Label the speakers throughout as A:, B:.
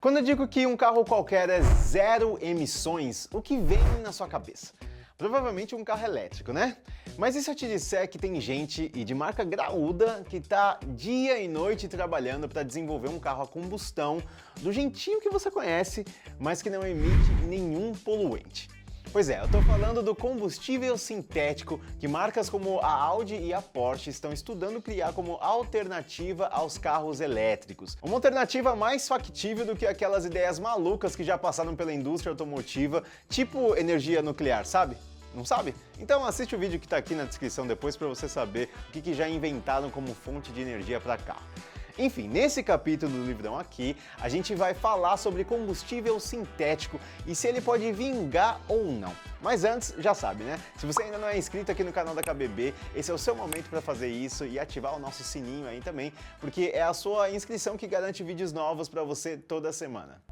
A: Quando eu digo que um carro qualquer é zero emissões, o que vem na sua cabeça? Provavelmente um carro elétrico, né? Mas e se eu te disser que tem gente, e de marca graúda, que tá dia e noite trabalhando para desenvolver um carro a combustão do jeitinho que você conhece, mas que não emite nenhum poluente? Pois é, eu tô falando do combustível sintético que marcas como a Audi e a Porsche estão estudando criar como alternativa aos carros elétricos. Uma alternativa mais factível do que aquelas ideias malucas que já passaram pela indústria automotiva, tipo energia nuclear, sabe? Não sabe? Então assiste o vídeo que tá aqui na descrição depois para você saber o que já inventaram como fonte de energia para carro. Enfim, nesse capítulo do livrão aqui, a gente vai falar sobre combustível sintético e se ele pode vingar ou não. Mas antes, já sabe, né? Se você ainda não é inscrito aqui no canal da KBB, esse é o seu momento para fazer isso e ativar o nosso sininho aí também, porque é a sua inscrição que garante vídeos novos para você toda semana.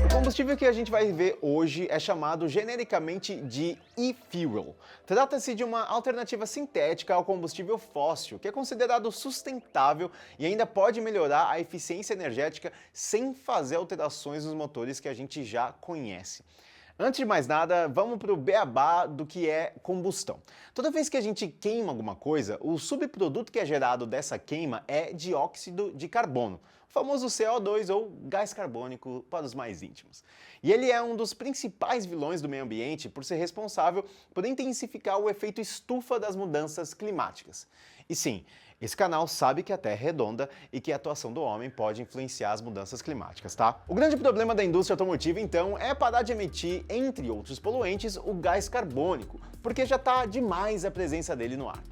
A: O combustível que a gente vai ver hoje é chamado genericamente de e-fuel. Trata-se de uma alternativa sintética ao combustível fóssil, que é considerado sustentável e ainda pode melhorar a eficiência energética sem fazer alterações nos motores que a gente já conhece. Antes de mais nada, vamos para o beabá do que é combustão. Toda vez que a gente queima alguma coisa, o subproduto que é gerado dessa queima é dióxido de carbono, o famoso CO2 ou gás carbônico para os mais íntimos. E ele é um dos principais vilões do meio ambiente por ser responsável por intensificar o efeito estufa das mudanças climáticas. E sim, esse canal sabe que a Terra é redonda e que a atuação do homem pode influenciar as mudanças climáticas, tá? O grande problema da indústria automotiva, então, é parar de emitir, entre outros poluentes, o gás carbônico, porque já tá demais a presença dele no ar.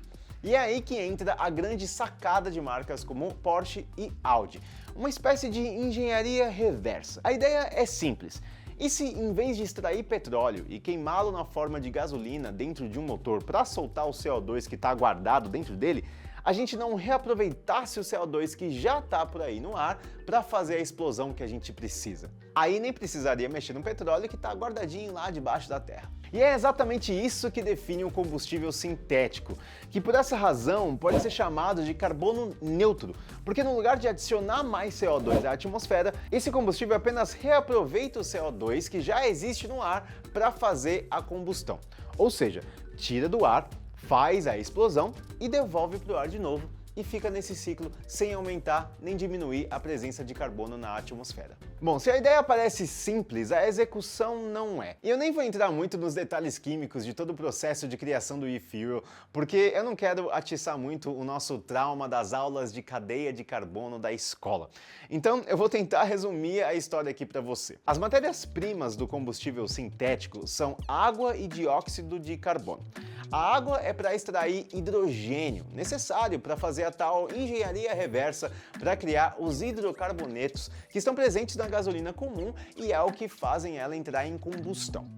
A: E é aí que entra a grande sacada de marcas como Porsche e Audi, uma espécie de engenharia reversa. A ideia é simples. E se, em vez de extrair petróleo e queimá-lo na forma de gasolina dentro de um motor para soltar o CO2 que está guardado dentro dele, a gente não reaproveitasse o CO2 que já está por aí no ar para fazer a explosão que a gente precisa? Aí nem precisaria mexer no petróleo que está guardadinho lá debaixo da terra. E é exatamente isso que define um combustível sintético, que por essa razão pode ser chamado de carbono neutro, porque no lugar de adicionar mais CO2 à atmosfera, esse combustível apenas reaproveita o CO2 que já existe no ar para fazer a combustão. Ou seja, tira do ar, faz a explosão e devolve para o ar de novo e fica nesse ciclo sem aumentar nem diminuir a presença de carbono na atmosfera. Bom, se a ideia parece simples, a execução não é. E eu nem vou entrar muito nos detalhes químicos de todo o processo de criação do e-fuel, porque eu não quero atiçar muito o nosso trauma das aulas de cadeia de carbono da escola. Então eu vou tentar resumir a história aqui para você. As matérias-primas do combustível sintético são água e dióxido de carbono. A água é para extrair hidrogênio, necessário para fazer a tal engenharia reversa para criar os hidrocarbonetos que estão presentes na gasolina comum e é o que fazem ela entrar em combustão.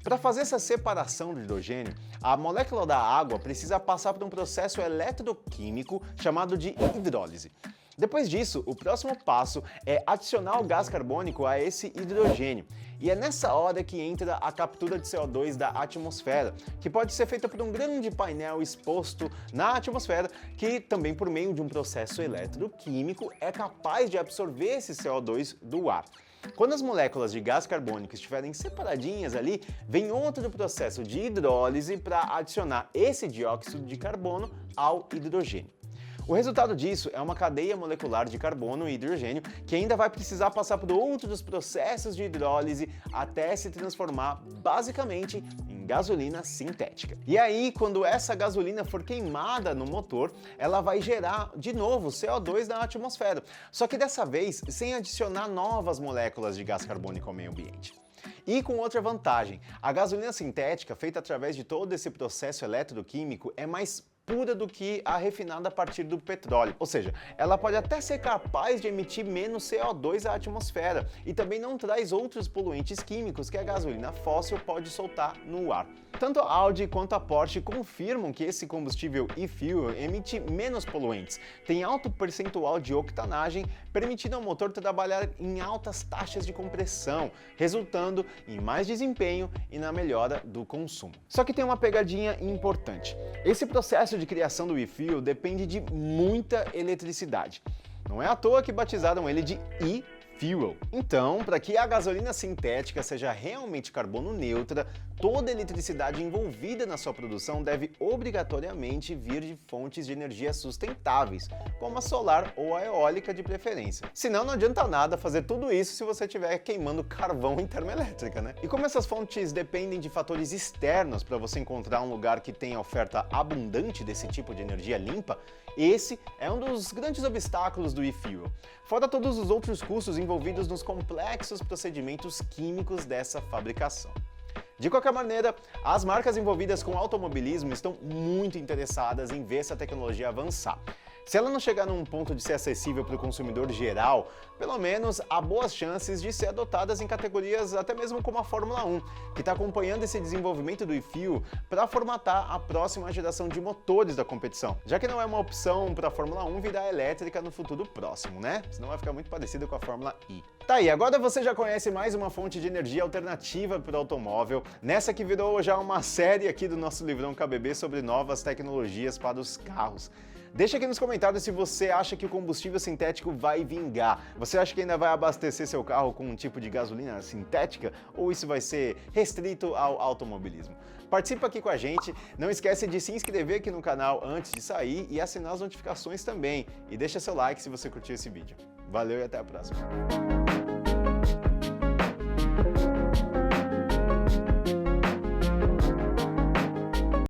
A: Para fazer essa separação do hidrogênio, a molécula da água precisa passar por um processo eletroquímico chamado de hidrólise. Depois disso, o próximo passo é adicionar o gás carbônico a esse hidrogênio. E é nessa hora que entra a captura de CO2 da atmosfera, que pode ser feita por um grande painel exposto na atmosfera, que também por meio de um processo eletroquímico é capaz de absorver esse CO2 do ar. Quando as moléculas de gás carbônico estiverem separadinhas ali, vem outro processo de hidrólise para adicionar esse dióxido de carbono ao hidrogênio. O resultado disso é uma cadeia molecular de carbono e hidrogênio que ainda vai precisar passar por outros processos de hidrólise até se transformar basicamente em gasolina sintética. E aí, quando essa gasolina for queimada no motor, ela vai gerar de novo CO2 na atmosfera, só que dessa vez sem adicionar novas moléculas de gás carbônico ao meio ambiente. E com outra vantagem, a gasolina sintética feita através de todo esse processo eletroquímico é mais pura do que a refinada a partir do petróleo. Ou seja, ela pode até ser capaz de emitir menos CO2 à atmosfera e também não traz outros poluentes químicos que a gasolina fóssil pode soltar no ar. Tanto a Audi quanto a Porsche confirmam que esse combustível e-fuel emite menos poluentes, tem alto percentual de octanagem, permitindo ao motor trabalhar em altas taxas de compressão, resultando em mais desempenho e na melhora do consumo. Só que tem uma pegadinha importante. Esse processo de criação do e-fuel depende de muita eletricidade. Não é à toa que batizaram ele de e-fuel. Então, para que a gasolina sintética seja realmente carbono neutra, toda a eletricidade envolvida na sua produção deve obrigatoriamente vir de fontes de energia sustentáveis, como a solar ou a eólica de preferência. Senão não adianta nada fazer tudo isso se você estiver queimando carvão em termoelétrica, né? E como essas fontes dependem de fatores externos para você encontrar um lugar que tenha oferta abundante desse tipo de energia limpa, esse é um dos grandes obstáculos do e-fuel, fora todos os outros custos envolvidos nos complexos procedimentos químicos dessa fabricação. De qualquer maneira, as marcas envolvidas com automobilismo estão muito interessadas em ver essa tecnologia avançar. Se ela não chegar num ponto de ser acessível para o consumidor geral, pelo menos há boas chances de ser adotadas em categorias até mesmo como a Fórmula 1, que está acompanhando esse desenvolvimento do e-fuel para formatar a próxima geração de motores da competição, já que não é uma opção para a Fórmula 1 virar elétrica no futuro próximo, né? Senão vai ficar muito parecido com a Fórmula E. Tá aí, agora você já conhece mais uma fonte de energia alternativa para o automóvel, nessa que virou já uma série aqui do nosso livrão KBB sobre novas tecnologias para os carros. Deixa aqui nos comentários se você acha que o combustível sintético vai vingar. Você acha que ainda vai abastecer seu carro com um tipo de gasolina sintética ou isso vai ser restrito ao automobilismo? Participa aqui com a gente, não esquece de se inscrever aqui no canal antes de sair e assinar as notificações também. E deixa seu like se você curtiu esse vídeo. Valeu e até a próxima!